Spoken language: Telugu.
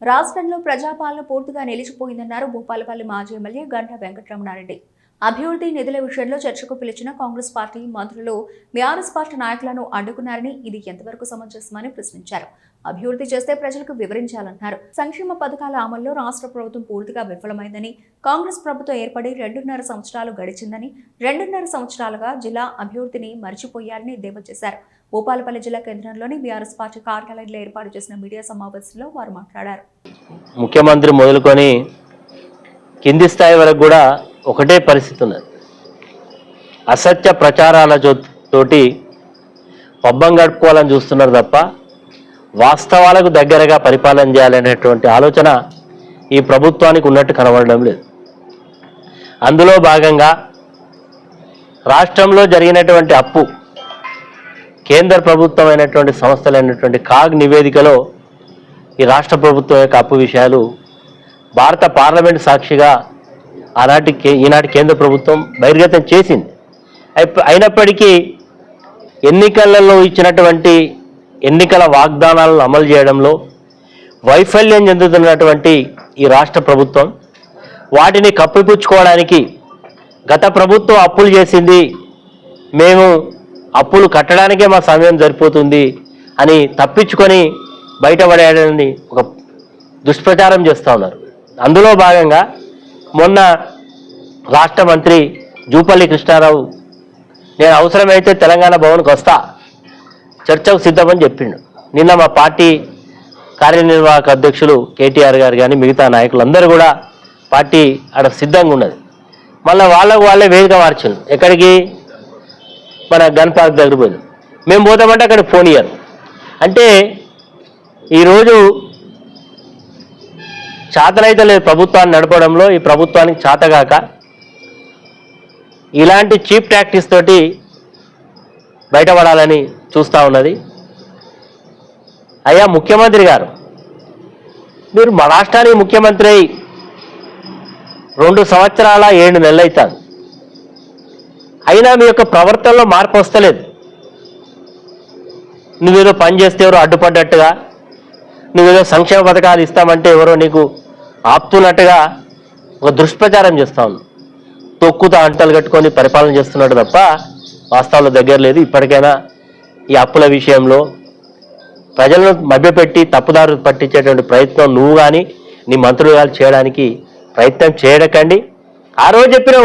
రాష్ట్రంలో ప్రజాపాలన పూర్తిగా నిలిచిపోయిందన్నారు భూపాలపల్లి మాజీ ఎమ్మెల్యే గంటా వెంకటరమణారెడ్డి. అభివృద్ధి నిధుల విషయంలో చర్చకు పిలిచిన కాంగ్రెస్ పార్టీ మంత్రులు బీఆర్ఎస్ పార్టీ నాయకులను అడ్డుకున్నారని ఇది ఎంతవరకు సమంజసమని ప్రశ్నించారు. అభివృద్ధి చేస్తే ప్రజలకు వివరించాలన్నారు. సంక్షేమ పథకాల అమల్లో రాష్ట్ర ప్రభుత్వం పూర్తిగా విఫలమైందని, కాంగ్రెస్ ప్రభుత్వం ఏర్పడి 2.5 సంవత్సరాలు గడిచిందని, 2.5 సంవత్సరాలుగా జిల్లా అభివృద్ధిని మర్చిపోయారని ఎద్దేవా చేశారు. భూపాలపల్లి జిల్లా కేంద్రంలోని బీఆర్ఎస్ పార్టీ కార్యాలయంలో ఏర్పాటు చేసిన మీడియా సమావేశంలో వారు మాట్లాడారు. ముఖ్యమంత్రి మొదలుకొని కింది స్థాయి వరకు కూడా ఒకటే పరిస్థితి ఉన్నది. అసత్య ప్రచారాల తోటి పబ్బం గడుపుకోవాలని చూస్తున్నారు తప్ప వాస్తవాలకు దగ్గరగా పరిపాలన చేయాలనేటువంటి ఆలోచన ఈ ప్రభుత్వానికి ఉన్నట్టు కనబడడం లేదు. అందులో భాగంగా రాష్ట్రంలో జరిగినటువంటి అప్పు కేంద్ర ప్రభుత్వమైనటువంటి సంస్థలైనటువంటి కాగ్ నివేదికలో ఈ రాష్ట్ర ప్రభుత్వం యొక్క అప్పు విషయాలు భారత పార్లమెంట్ సాక్షిగా ఈనాటి కేంద్ర ప్రభుత్వం బహిర్గతం చేసింది. అయినప్పటికీ ఎన్నికలలో ఇచ్చినటువంటి ఎన్నికల వాగ్దానాలను అమలు చేయడంలో వైఫల్యం చెందుతున్నటువంటి ఈ రాష్ట్ర ప్రభుత్వం వాటిని కప్పిపుచ్చుకోవడానికి గత ప్రభుత్వం అప్పులు చేసింది, మేము అప్పులు కట్టడానికే మా సమయం సరిపోతుంది అని తప్పించుకొని బయటపడేయాలని ఒక దుష్ప్రచారం చేస్తూ ఉన్నారు. అందులో భాగంగా మొన్న రాష్ట్ర మంత్రి జూపల్లి కృష్ణారావు నేను అవసరమైతే తెలంగాణ భవన్కి వస్తా, చర్చకు సిద్ధమని చెప్పిండు. నిన్న మా పార్టీ కార్యనిర్వాహక అధ్యక్షులు కేటీఆర్ గారు కానీ మిగతా నాయకులందరూ కూడా పార్టీ అక్కడ సిద్ధంగా ఉన్నది. మళ్ళీ వాళ్ళే వేదిక మార్చిండు. ఎక్కడికి? మన గన్ పార్క్ దగ్గర పోయింది. మేము పోతామంటే అక్కడ ఫోన్ ఇయ్యారు. అంటే ఈరోజు చేతనైతే లేదు ప్రభుత్వాన్ని నడపడంలో. ఈ ప్రభుత్వానికి చేతగాక ఇలాంటి చీప్ ప్రాక్టీస్ తోటి బయటపడాలని చూస్తూ ఉన్నది. అయ్యా ముఖ్యమంత్రి గారు, మీరు మా రాష్ట్రానికి ముఖ్యమంత్రి అయి 2 సంవత్సరాల 7 నెలలు అవుతుంది. అయినా మీ యొక్క ప్రవర్తనలో మార్పు వస్తలేదు. నువ్వేదో పని చేస్తే ఎవరో అడ్డుపడ్డట్టుగా, నువ్వేదో సంక్షేమ పథకాలు ఇస్తామంటే ఎవరో నీకు ఆపుతున్నట్టుగా ఒక దుష్ప్రచారం చేస్తా ఉన్నావు. తొక్కుతా అంటలు కట్టుకొని పరిపాలన చేస్తున్నాడు తప్ప వాస్తవాల దగ్గర లేదు. ఇప్పటికైనా ఈ అప్పుల విషయంలో ప్రజలను మభ్యపెట్టి తప్పుదారు పట్టించేటువంటి ప్రయత్నం నువ్వు కానీ నీ మంత్రులు కానీ చేయడానికి ప్రయత్నం చేయకండి. ఆ రోజు చెప్పిన